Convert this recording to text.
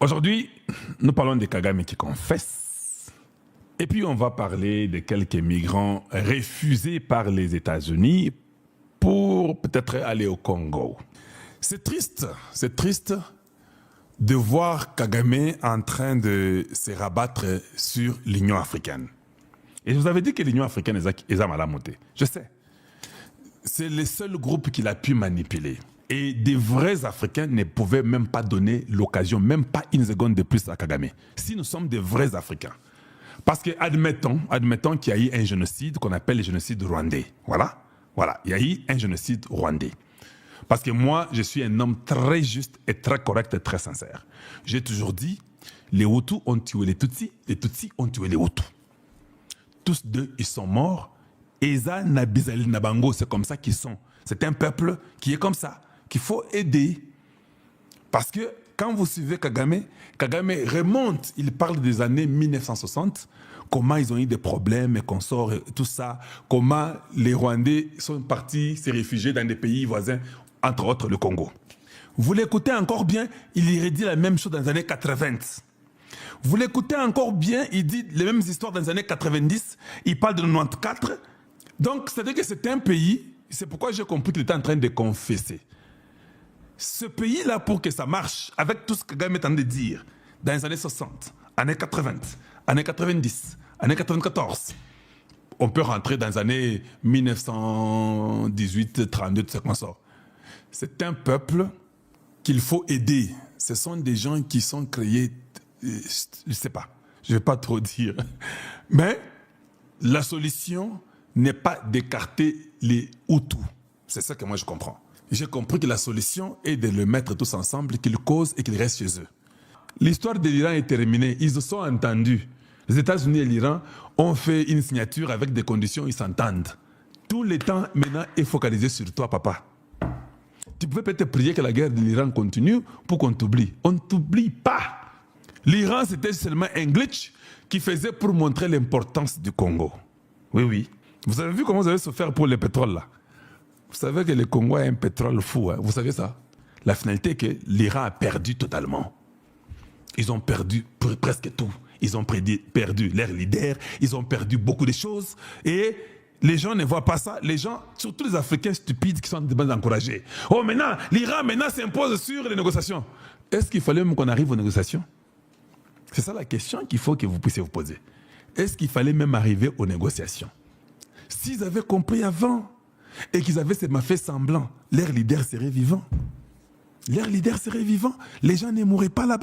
Aujourd'hui, nous parlons de Kagame qui confesse. Et puis, on va parler de quelques migrants refusés par les États-Unis pour peut-être aller au Congo. C'est triste de voir Kagame en train de se rabattre sur l'Union africaine. Et je vous avais dit que l'Union africaine est à malamoté. Je sais. C'est le seul groupe qu'il a pu manipuler. Et des vrais Africains ne pouvaient même pas donner l'occasion, même pas une seconde de plus à Kagame. Si nous sommes des vrais Africains. Parce que admettons qu'il y a eu un génocide qu'on appelle le génocide rwandais. Voilà, il y a eu un génocide rwandais. Parce que moi, je suis un homme très juste et très correct et très sincère. J'ai toujours dit, les Hutus ont tué les Tutsis ont tué les Hutus. Tous deux, ils sont morts. Eza Nabizali Nabango, c'est comme ça qu'ils sont. C'est un peuple qui est comme ça, qu'il faut aider. Parce que quand vous suivez Kagame remonte, il parle des années 1960, comment ils ont eu des problèmes et consorts et tout ça, comment les Rwandais sont partis se réfugier dans des pays voisins, entre autres le Congo. Vous l'écoutez encore bien, il redit la même chose dans les années 80. Vous l'écoutez encore bien, il dit les mêmes histoires dans les années 90, il parle de 94. Donc, c'est-à-dire que c'est un pays, c'est pourquoi j'ai compris qu'il était en train de confesser. Ce pays-là, pour que ça marche, avec tout ce que Kagame est en train de dire, dans les années 60, années 80, années 90, années 94, on peut rentrer dans les années 1918, 32, tout ça qu'on sort. C'est un peuple qu'il faut aider. Ce sont des gens qui sont créés, je ne sais pas, je ne vais pas trop dire. Mais la solution n'est pas d'écarter les Hutus. C'est ça que moi je comprends. J'ai compris que la solution est de les mettre tous ensemble, qu'ils causent et qu'ils restent chez eux. L'histoire de l'Iran est terminée. Ils se sont entendus. Les États-Unis et l'Iran ont fait une signature avec des conditions, ils s'entendent. Tout le temps maintenant est focalisé sur toi, papa. Tu pouvais peut-être prier que la guerre de l'Iran continue pour qu'on t'oublie. On ne t'oublie pas. L'Iran, c'était seulement un glitch qui faisait pour montrer l'importance du Congo. Oui, oui. Vous avez vu comment vous avez souffert pour le pétrole là? Vous savez que le Congo a un pétrole fou, hein? Vous savez ça? La finalité est que l'Iran a perdu totalement. Ils ont perdu presque tout. Ils ont perdu leur leader, ils ont perdu beaucoup de choses. Et les gens ne voient pas ça. Les gens, surtout les Africains stupides qui sont encouragés. Oh, maintenant, l'Iran s'impose sur les négociations. Est-ce qu'il fallait même qu'on arrive aux négociations? C'est ça la question qu'il faut que vous puissiez vous poser. Est-ce qu'il fallait même arriver aux négociations? S'ils avaient compris avant et qu'ils avaient fait semblant, leur leader serait vivant. Leur leader serait vivant. Les gens ne mourraient pas là-bas.